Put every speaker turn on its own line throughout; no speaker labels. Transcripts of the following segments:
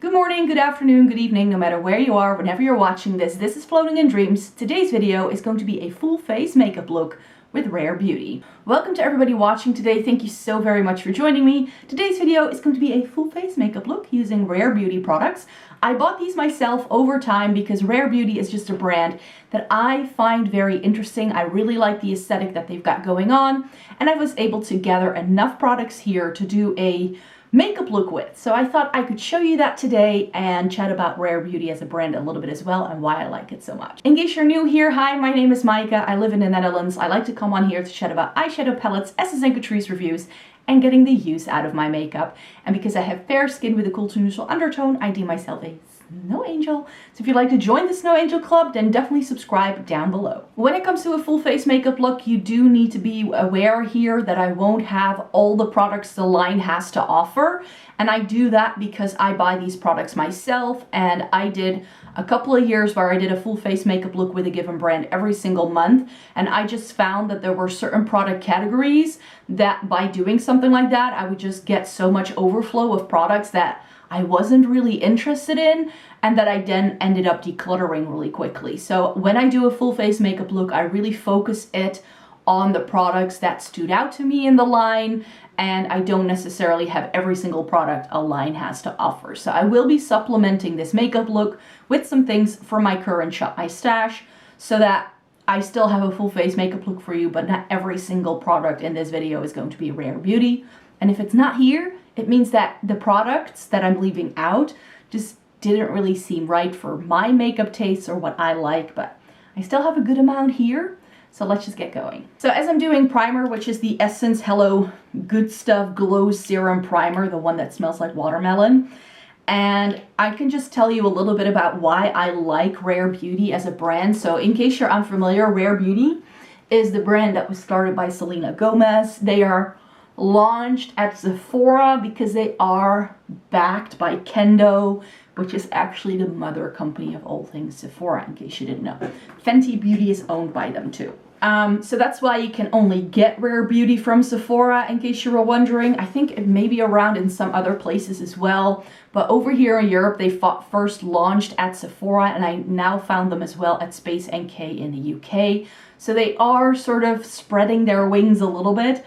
Good morning, good afternoon, good evening, no matter where you are, whenever you're watching this. This is Floating in Dreams. Today's video is going to be a full face makeup look with Rare Beauty. Welcome to everybody watching today. Thank you so very much for joining me. Today's video is going to be a full face makeup look using Rare Beauty products. I bought these myself over time because Rare Beauty is just a brand that I find very interesting. I really like the aesthetic that they've got going on, and I was able to gather enough products here to do a makeup look with. So I thought I could show you that today and chat about Rare Beauty as a brand a little bit as well and why I like it so much. In case you're new here, hi, my name is Maaike. I live in the Netherlands. I like to come on here to chat about eyeshadow palettes, essence and couture reviews, and getting the use out of my makeup. And because I have fair skin with a cool to neutral undertone, I deem myself a Snow Angel. So if you'd like to join the Snow Angel Club, then definitely subscribe down below. When it comes to a full face makeup look, you do need to be aware here that I won't have all the products the line has to offer. And I do that because I buy these products myself, and I did a couple of years where I did a full face makeup look with a given brand every single month. And I just found that there were certain product categories that by doing something like that, I would just get so much overflow of products that I wasn't really interested in, and that I then ended up decluttering really quickly. So when I do a full face makeup look, I really focus it on the products that stood out to me in the line, and I don't necessarily have every single product a line has to offer. So I will be supplementing this makeup look with some things from my current Shop My Stash so that I still have a full face makeup look for you, but not every single product in this video is going to be Rare Beauty. And if it's not here, it means that the products that I'm leaving out just didn't really seem right for my makeup tastes or what I like, but I still have a good amount here. So let's just get going. So as I'm doing primer, which is the Essence Hello Good Stuff Glow Serum Primer, the one that smells like watermelon. And I can just tell you a little bit about why I like Rare Beauty as a brand. So in case you're unfamiliar, Rare Beauty is the brand that was started by Selena Gomez. They are launched at Sephora because they are backed by Kendo, which is actually the mother company of all things Sephora, in case you didn't know. Fenty Beauty is owned by them too. So that's why you can only get Rare Beauty from Sephora, in case you were wondering. I think it may be around in some other places as well, but over here in Europe, they first launched at Sephora, and I now found them as well at Space NK in the UK. So they are sort of spreading their wings a little bit.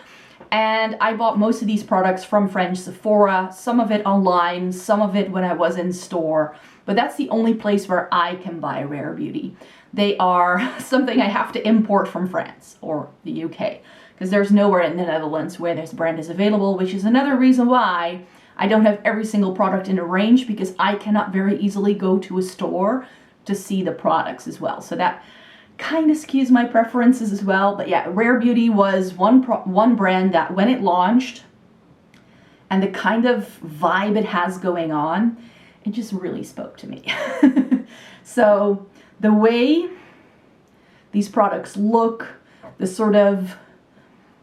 And I bought most of these products from French Sephora, some of it online, some of it when I was in store. But that's the only place where I can buy Rare Beauty. They are something I have to import from France or the UK, because there's nowhere in the Netherlands where this brand is available, which is another reason why I don't have every single product in a range, because I cannot very easily go to a store to see the products as well. So that kind of skews my preferences as well. But yeah, Rare Beauty was one brand that when it launched and the kind of vibe it has going on, it just really spoke to me. So the way these products look, the sort of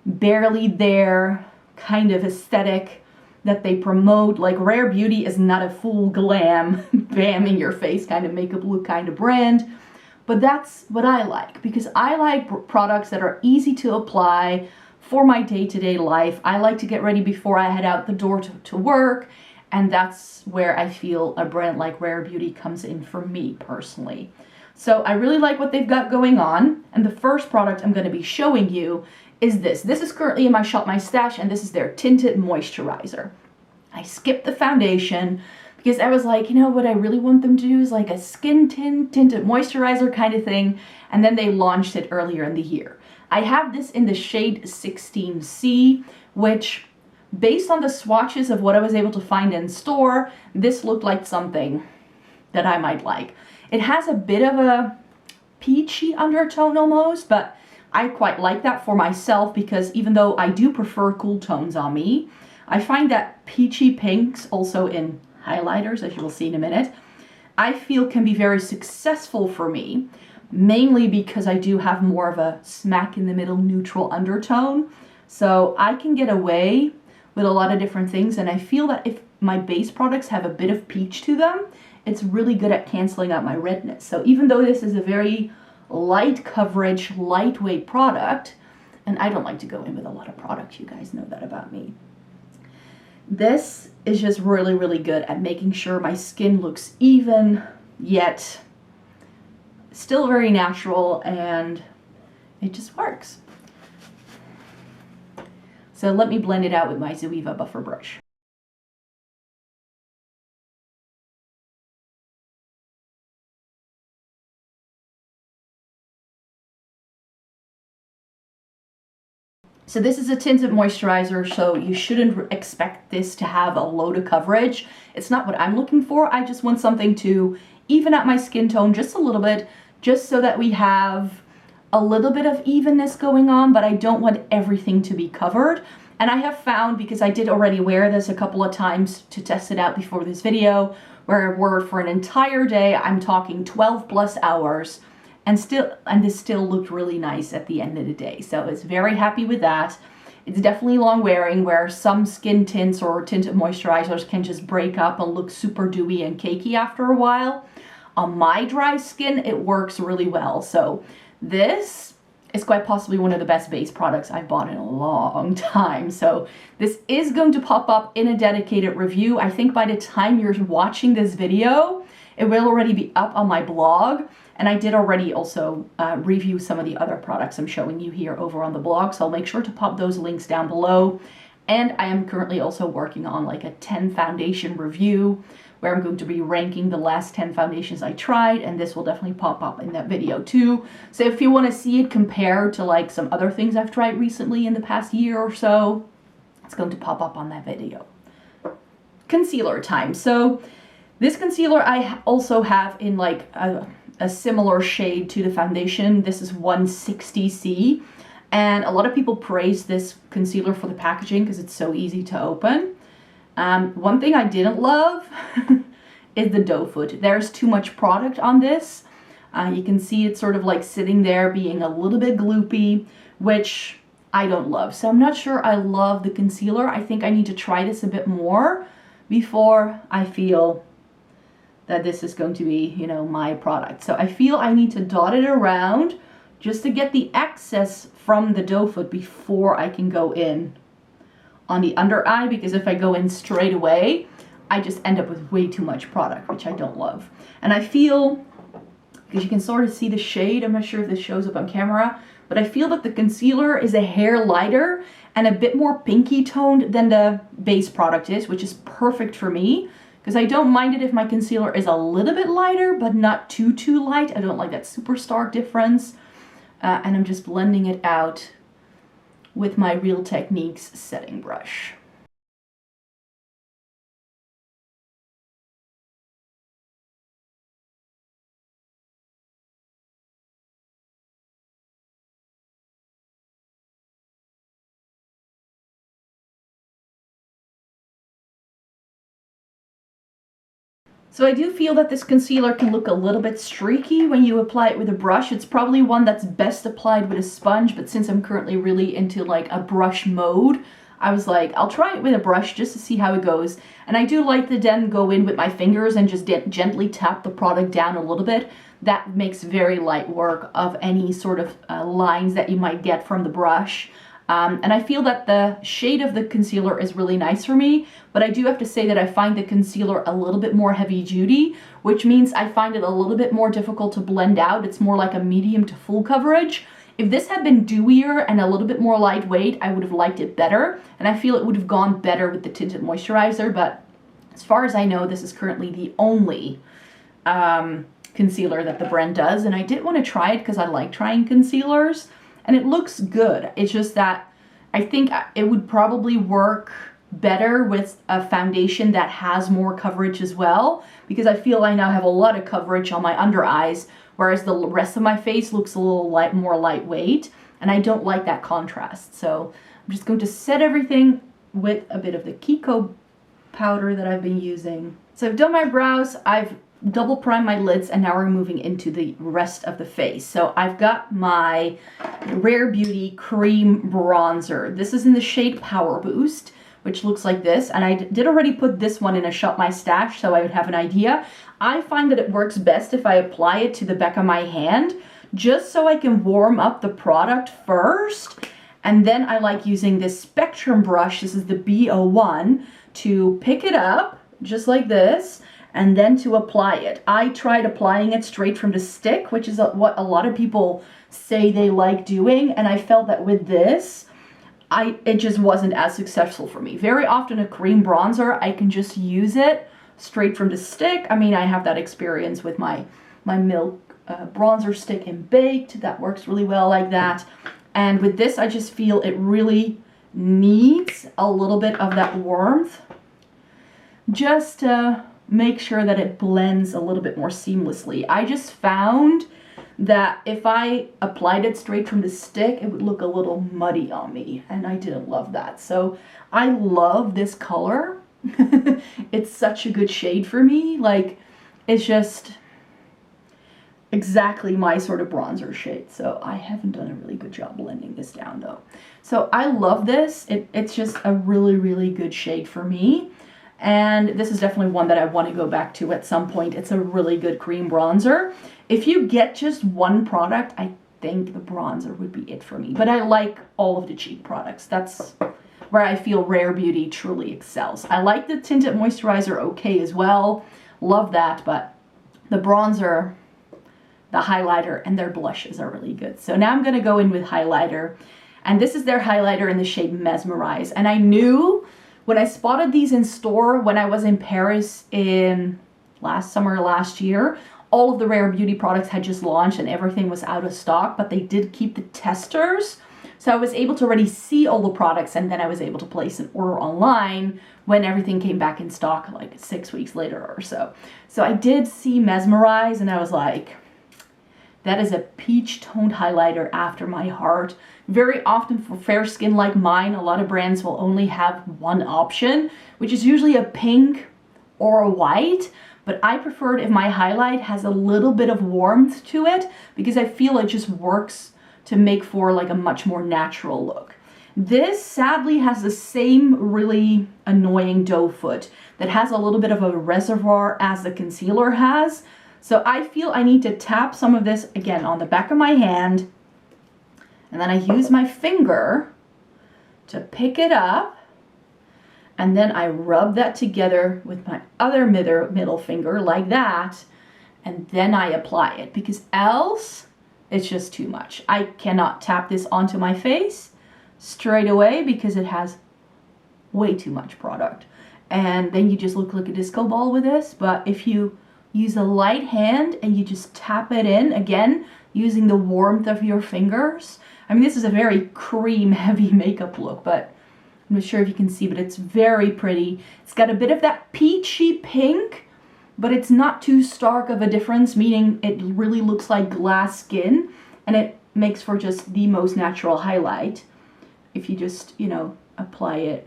barely there kind of aesthetic that they promote, like Rare Beauty is not a full glam, bam in your face kind of makeup look kind of brand. But that's what I like, because I like products that are easy to apply for my day-to-day life. I like to get ready before I head out the door to work, and that's where I feel a brand like Rare Beauty comes in for me personally. So I really like what they've got going on, and the first product I'm going to be showing you is this. This is currently in my Shop My Stash, and this is their Tinted Moisturizer. I skipped the foundation because I was like, you know, what I really want them to do is like a skin tinted moisturizer kind of thing. And then they launched it earlier in the year. I have this in the shade 16C, which based on the swatches of what I was able to find in store, this looked like something that I might like. It has a bit of a peachy undertone almost, but I quite like that for myself, because even though I do prefer cool tones on me, I find that peachy pinks also in highlighters, as you will see in a minute, I feel can be very successful for me, mainly because I do have more of a smack in the middle neutral undertone. So I can get away with a lot of different things, and I feel that if my base products have a bit of peach to them, it's really good at canceling out my redness. So even though this is a very light coverage, lightweight product, and I don't like to go in with a lot of product, you guys know that about me, This is just really, really good at making sure my skin looks even, yet still very natural, and it just works. So let me blend it out with my Zoeva buffer brush. So this is a tinted moisturizer, so you shouldn't expect this to have a load of coverage. It's not what I'm looking for. I just want something to even out my skin tone just a little bit, just so that we have a little bit of evenness going on, but I don't want everything to be covered. And I have found, because I did already wear this a couple of times to test it out before this video, where I wore it for an entire day, I'm talking 12 plus hours, and this still looked really nice at the end of the day. So I was very happy with that. It's definitely long wearing, where some skin tints or tinted moisturizers can just break up and look super dewy and cakey after a while. On my dry skin, it works really well. So this is quite possibly one of the best base products I've bought in a long time. So this is going to pop up in a dedicated review. I think by the time you're watching this video, it will already be up on my blog. And I did already also review some of the other products I'm showing you here over on the blog. So I'll make sure to pop those links down below. And I am currently also working on like a 10 foundation review, where I'm going to be ranking the last 10 foundations I tried, and this will definitely pop up in that video too. So if you want to see it compared to like some other things I've tried recently in the past year or so, it's going to pop up on that video. Concealer time. So this concealer I also have in like a similar shade to the foundation. This is 160C, and a lot of people praise this concealer for the packaging because it's so easy to open. One thing I didn't love is the doe foot. There's too much product on this. You can see it sort of like sitting there being a little bit gloopy, which I don't love. So I'm not sure I love the concealer. I think I need to try this a bit more before I feel that this is going to be, you know, my product. So I feel I need to dot it around just to get the excess from the doe foot before I can go in on the under eye, because if I go in straight away, I just end up with way too much product, which I don't love. And I feel, because you can sort of see the shade, I'm not sure if this shows up on camera, but I feel that the concealer is a hair lighter and a bit more pinky toned than the base product is, which is perfect for me, because I don't mind it if my concealer is a little bit lighter, but not too light. I don't like that super stark difference. And I'm just blending it out with my Real Techniques setting brush. So I do feel that this concealer can look a little bit streaky when you apply it with a brush. It's probably one that's best applied with a sponge, but since I'm currently really into like a brush mode, I was like, I'll try it with a brush just to see how it goes. And I do like to then go in with my fingers and just gently tap the product down a little bit. That makes very light work of any sort of lines that you might get from the brush. And I feel that the shade of the concealer is really nice for me, but I do have to say that I find the concealer a little bit more heavy duty, which means I find it a little bit more difficult to blend out. It's more like a medium to full coverage. If this had been dewier and a little bit more lightweight, I would have liked it better, and I feel it would have gone better with the tinted moisturizer, but as far as I know, this is currently the only concealer that the brand does, and I did want to try it because I like trying concealers. And it looks good. It's just that I think it would probably work better with a foundation that has more coverage as well, because I feel I now have a lot of coverage on my under eyes, whereas the rest of my face looks a little more lightweight, and I don't like that contrast. So I'm just going to set everything with a bit of the Kiko powder that I've been using. So I've done my brows, I've double prime my lids, and now we're moving into the rest of the face. So I've got my Rare Beauty Cream Bronzer. This is in the shade Power Boost, which looks like this. And I did already put this one in a Shop My Stash, so I would have an idea. I find that it works best if I apply it to the back of my hand, just so I can warm up the product first. And then I like using this Spectrum brush. This is the B01, to pick it up just like this and then to apply it. I tried applying it straight from the stick, which is what a lot of people say they like doing, and I felt that with this, it just wasn't as successful for me. Very often a cream bronzer, I can just use it straight from the stick. I mean, I have that experience with my Milk bronzer stick in Baked. That works really well like that. And with this, I just feel it really needs a little bit of that warmth just to make sure that it blends a little bit more seamlessly. I just found that if I applied it straight from the stick, it would look a little muddy on me, and I didn't love that. So I love this color. It's such a good shade for me. Like, it's just exactly my sort of bronzer shade. So I haven't done a really good job blending this down though. So I love this. It's just a really, really good shade for me. And this is definitely one that I want to go back to at some point. It's a really good cream bronzer. If you get just one product, I think the bronzer would be it for me. But I like all of the cheap products. That's where I feel Rare Beauty truly excels. I like the Tinted Moisturizer okay as well. Love that, but the bronzer, the highlighter, and their blushes are really good. So now I'm going to go in with highlighter. And this is their highlighter in the shade Mesmerize. And I knew when I spotted these in store when I was in Paris in last summer, last year, all of the Rare Beauty products had just launched and everything was out of stock, but they did keep the testers. So I was able to already see all the products, and then I was able to place an order online when everything came back in stock like 6 weeks later or so. So I did see Mesmerize and I was like, that is a peach toned highlighter after my heart. Very often for fair skin like mine, a lot of brands will only have one option, which is usually a pink or a white. But I prefer it if my highlight has a little bit of warmth to it, because I feel it just works to make for like a much more natural look. This sadly has the same really annoying doe foot that has a little bit of a reservoir as the concealer has. So I feel I need to tap some of this again on the back of my hand, and then I use my finger to pick it up, and then I rub that together with my other middle finger like that, and then I apply it, because else it's just too much. I cannot tap this onto my face straight away because it has way too much product. And then you just look like a disco ball with this. But if you use a light hand and you just tap it in, again, using the warmth of your fingers. I mean, this is a very cream heavy makeup look, but I'm not sure if you can see, but it's very pretty. It's got a bit of that peachy pink, but it's not too stark of a difference, meaning it really looks like glass skin, and it makes for just the most natural highlight if you just, you know, apply it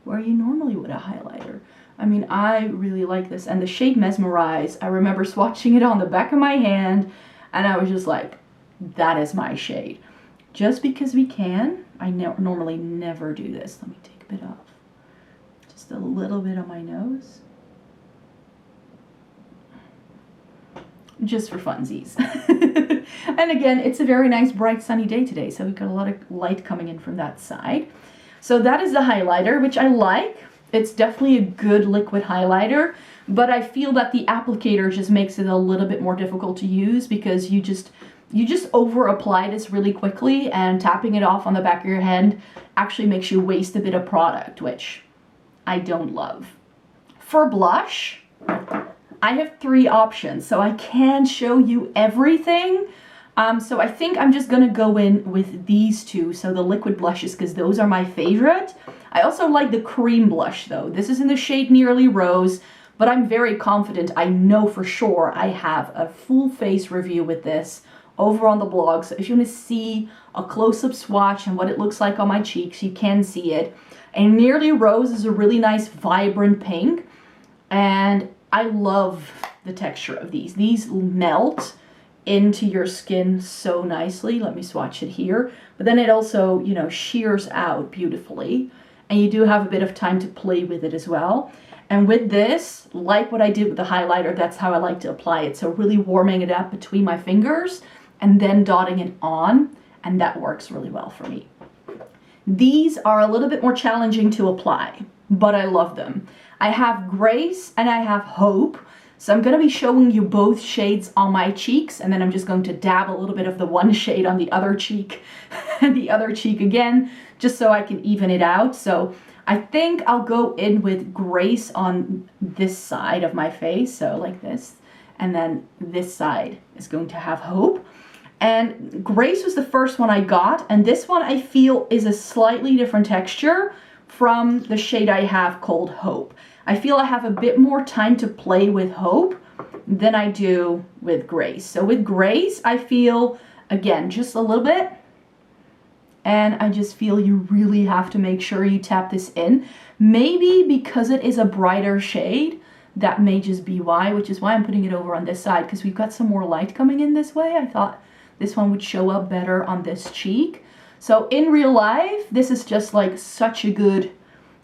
where you normally would a highlighter. I mean, I really like this. And the shade Mesmerize, I remember swatching it on the back of my hand, and I was just like, that is my shade. Just because we can, I normally never do this. Let me take a bit off. Just a little bit on my nose. Just for funsies. And again, it's a very nice, bright, sunny day today, so we've got a lot of light coming in from that side. So that is the highlighter, which I like. It's definitely a good liquid highlighter, but I feel that the applicator just makes it a little bit more difficult to use, because you just over apply this really quickly, and tapping it off on the back of your hand actually makes you waste a bit of product, which I don't love. For blush, I have 3 options, so I can show you everything. So I think I'm just gonna go in with these 2, so the liquid blushes, because those are my favorite. I also like the cream blush though. This is in the shade Nearly Rose, but I'm very confident, I know for sure I have a full face review with this over on the blog. So if you want to see a close-up swatch and what it looks like on my cheeks, you can see it. And Nearly Rose is a really nice vibrant pink, and I love the texture of these. These melt into your skin so nicely. Let me swatch it here. But then it also, you know, shears out beautifully, and you do have a bit of time to play with it as well. And with this, like what I did with the highlighter, that's how I like to apply it. So really warming it up between my fingers and then dotting it on, and that works really well for me. These are a little bit more challenging to apply. but I love them. I have Grace and I have Hope. So I'm going to be showing you both shades on my cheeks, and then I'm just going to dab a little bit of the one shade on the other cheek and the other cheek again, just so I can even it out. So I think I'll go in with Grace on this side of my face, so like this, and then this side is going to have Hope. And Grace was the first one I got, and this one I feel is a slightly different texture from the shade I have called Hope. I feel I have a bit more time to play with Hope than I do with Grace. So with Grace, I feel, again, just a little bit, and I just feel you really have to make sure you tap this in. Maybe because it is a brighter shade, that may just be why, which is why I'm putting it over on this side, because we've got some more light coming in this way. I thought this one would show up better on this cheek. So in real life, this is just like such a good,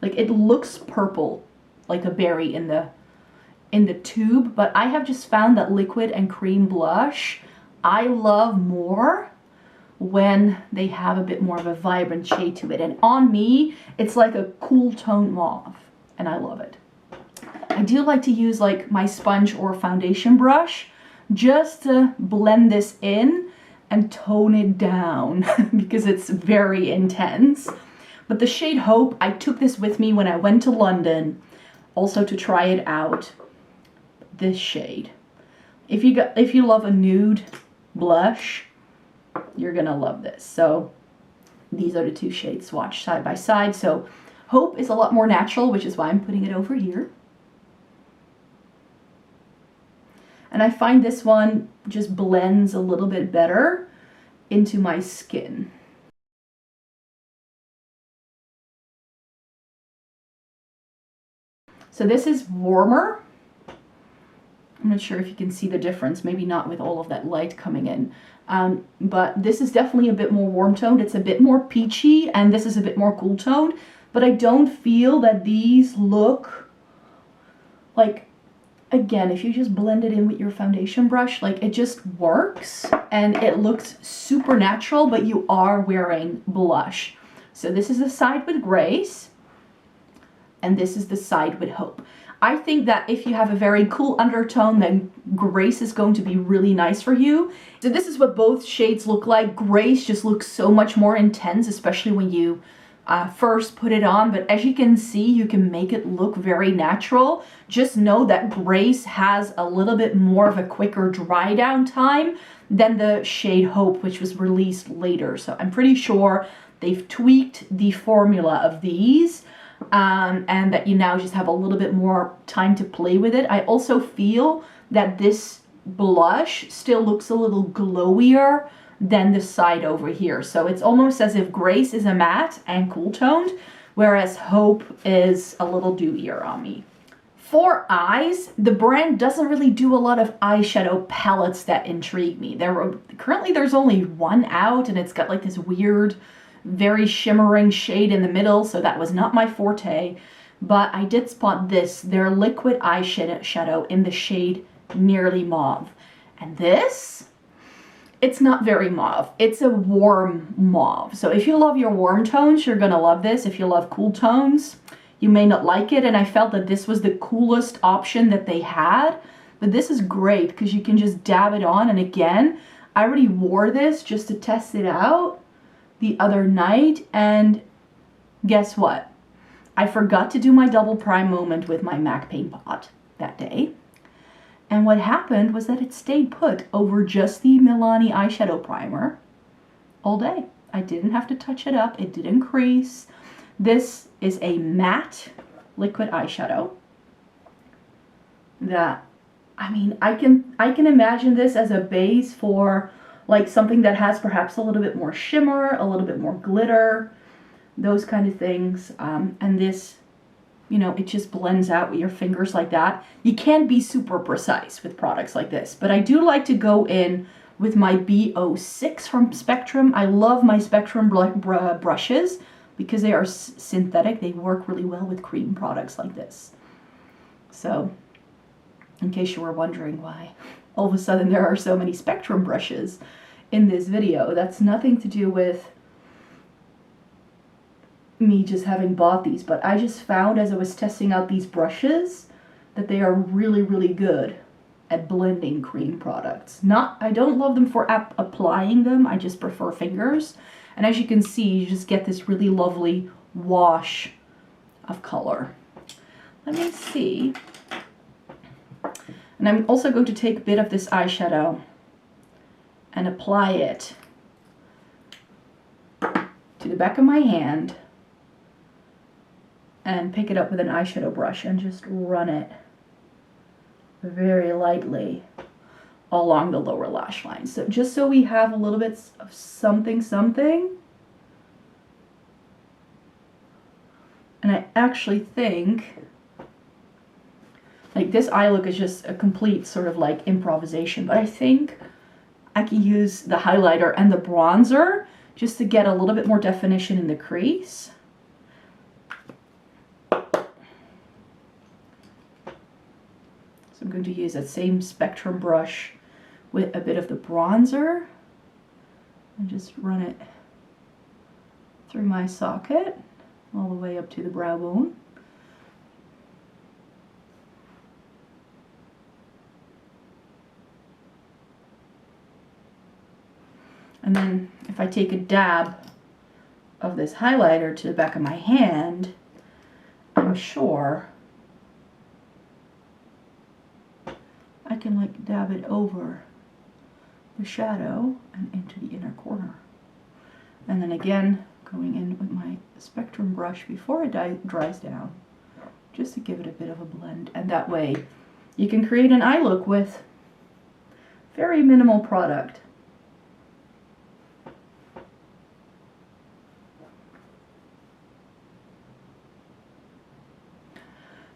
like it looks purple, like a berry in the tube, but I have just found that liquid and cream blush I love more when they have a bit more of a vibrant shade to it. And on me, it's like a cool tone mauve, and I love it. I do like to use like my sponge or foundation brush just to blend this in and tone it down because it's very intense. But the shade Hope, I took this with me when I went to London, also to try it out. This shade. If you love a nude blush, you're gonna love this. So these are the two shades swatched side by side. So Hope is a lot more natural, which is why I'm putting it over here. And I find this one just blends a little bit better into my skin. So this is warmer. I'm not sure if you can see the difference, maybe not with all of that light coming in. But this is definitely a bit more warm toned. It's a bit more peachy, and this is a bit more cool toned. But I don't feel that these look like, again, if you just blend it in with your foundation brush, like it just works and it looks super natural, but you are wearing blush. So this is the side with Grace, and this is the side with Hope. I think that if you have a very cool undertone, then Grace is going to be really nice for you. So this is what both shades look like. Grace just looks so much more intense, especially when you first put it on. But as you can see, you can make it look very natural. Just know that Grace has a little bit more of a quicker dry down time than the shade Hope, which was released later. So I'm pretty sure they've tweaked the formula of these. And that you now just have a little bit more time to play with it. I also feel that this blush still looks a little glowier than the side over here. So it's almost as if Grace is a matte and cool toned, whereas Hope is a little dewier on me. For eyes, the brand doesn't really do a lot of eyeshadow palettes that intrigue me. Currently there's only one out, and it's got like this weird, very shimmering shade in the middle, so that was not my forte. But I did spot this, their liquid eyeshadow in the shade Nearly Mauve. And this, it's not very mauve. It's a warm mauve. So if you love your warm tones, you're gonna love this. If you love cool tones, you may not like it. And I felt that this was the coolest option that they had. But this is great because you can just dab it on. And again, I already wore this just to test it out the other night, and guess what? I forgot to do my double prime moment with my MAC paint pot that day. And what happened was that it stayed put over just the Milani eyeshadow primer all day. I didn't have to touch it up. It didn't crease. This is a matte liquid eyeshadow that, I mean, I can imagine this as a base for like something that has perhaps a little bit more shimmer, a little bit more glitter, those kind of things. And this, you know, it just blends out with your fingers like that. You can't be super precise with products like this, but I do like to go in with my B06 from Spectrum. I love my Spectrum brushes because they are synthetic. They work really well with cream products like this. So, in case you were wondering why all of a sudden there are so many Spectrum brushes in this video, that's nothing to do with me just having bought these, but I just found as I was testing out these brushes that they are really, really good at blending cream products. I don't love them for applying them, I just prefer fingers. And as you can see, you just get this really lovely wash of color. Let me see. And I'm also going to take a bit of this eyeshadow and apply it to the back of my hand and pick it up with an eyeshadow brush and just run it very lightly along the lower lash line. So just so we have a little bit of something. And I actually think like this eye look is just a complete sort of like improvisation, but I think I can use the highlighter and the bronzer just to get a little bit more definition in the crease. So I'm going to use that same Spectrum brush with a bit of the bronzer and just run it through my socket all the way up to the brow bone. And then if I take a dab of this highlighter to the back of my hand, I'm sure I can like dab it over the shadow and into the inner corner. And then again, going in with my Spectrum brush before it dries down, just to give it a bit of a blend. And that way you can create an eye look with very minimal product.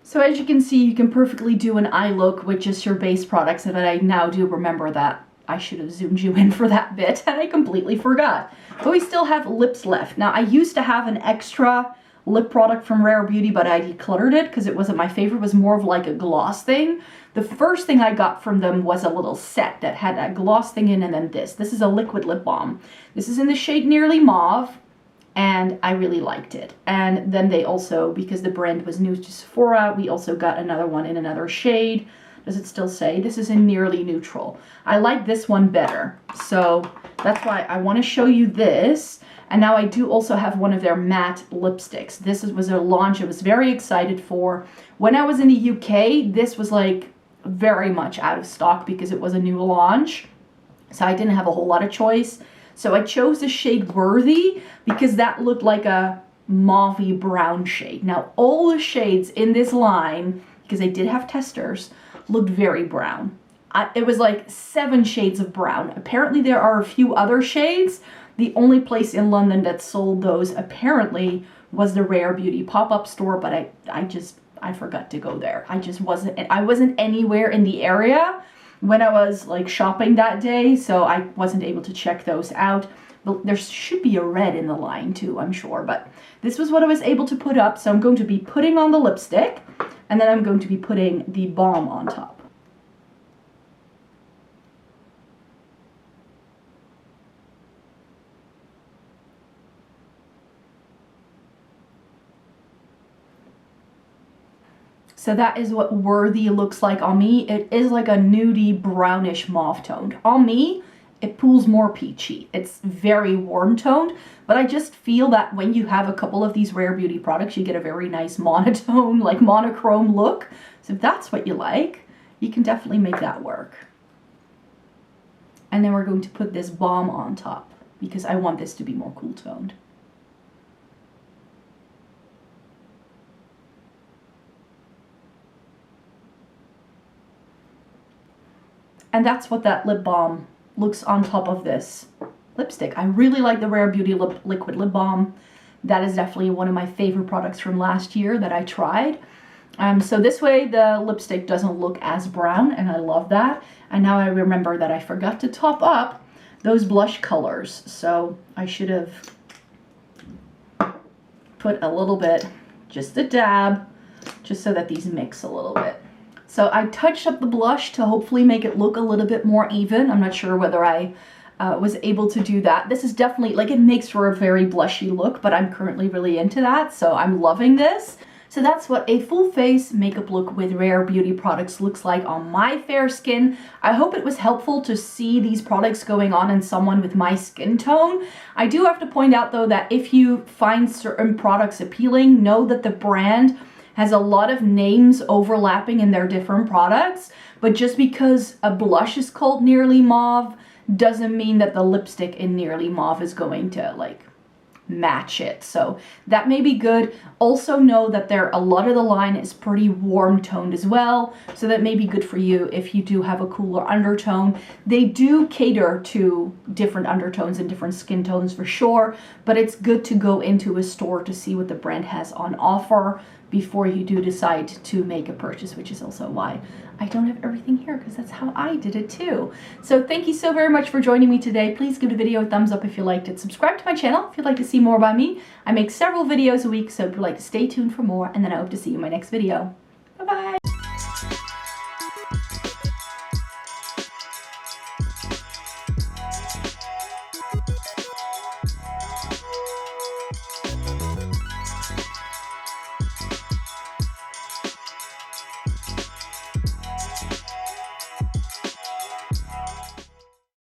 So as you can see, you can perfectly do an eye look with just your base products, and I now do remember that I should have zoomed you in for that bit, and I completely forgot. But we still have lips left. Now, I used to have an extra lip product from Rare Beauty, but I decluttered it because it wasn't my favorite. It was more of like a gloss thing. The first thing I got from them was a little set that had a gloss thing in, and then this. This is a liquid lip balm. This is in the shade Nearly Mauve, and I really liked it. And then they also, because the brand was new to Sephora, we also got another one in another shade. Does it still say? This is in Nearly Neutral. I like this one better. So that's why I want to show you this. And now I do also have one of their matte lipsticks. This was their launch I was very excited for. When I was in the UK, this was like very much out of stock because it was a new launch. So I didn't have a whole lot of choice. So I chose the shade Worthy because that looked like a mauvey brown shade. Now all the shades in this line, because I did have testers, looked very brown. It was like 7 shades of brown. Apparently there are a few other shades. The only place in London that sold those apparently was the Rare Beauty pop-up store, but I forgot to go there. I wasn't anywhere in the area when I was like shopping that day, so I wasn't able to check those out. But there should be a red in the line too, I'm sure. But this was what I was able to put up. So I'm going to be putting on the lipstick, and then I'm going to be putting the balm on top. So that is what Worthy looks like on me. It is like a nudie brownish mauve toned. On me, it pulls more peachy. It's very warm toned, but I just feel that when you have a couple of these Rare Beauty products, you get a very nice monotone, like monochrome look. So if that's what you like, you can definitely make that work. And then we're going to put this balm on top because I want this to be more cool toned. And that's what that lip balm looks on top of this lipstick. I really like the Rare Beauty liquid lip balm. That is definitely one of my favorite products from last year that I tried. So this way the lipstick doesn't look as brown, and I love that. And now I remember that I forgot to top up those blush colors. So I should have put a little bit, just a dab, just so that these mix a little bit. So I touched up the blush to hopefully make it look a little bit more even. I'm not sure whether I was able to do that. This is definitely, like, it makes for a very blushy look, but I'm currently really into that, so I'm loving this. So that's what a full face makeup look with Rare Beauty products looks like on my fair skin. I hope it was helpful to see these products going on in someone with my skin tone. I do have to point out though that if you find certain products appealing, know that the brand has a lot of names overlapping in their different products, but just because a blush is called Nearly Mauve doesn't mean that the lipstick in Nearly Mauve is going to like match it. So that may be good. Also know that a lot of the line is pretty warm toned as well, so that may be good for you if you do have a cooler undertone. They do cater to different undertones and different skin tones for sure, but it's good to go into a store to see what the brand has on offer before you do decide to make a purchase, which is also why I don't have everything here, because that's how I did it too. So thank you so very much for joining me today. Please give the video a thumbs up if you liked it. Subscribe to my channel if you'd like to see more by me. I make several videos a week, so if you'd like to stay tuned for more, and then I hope to see you in my next video. Bye-bye!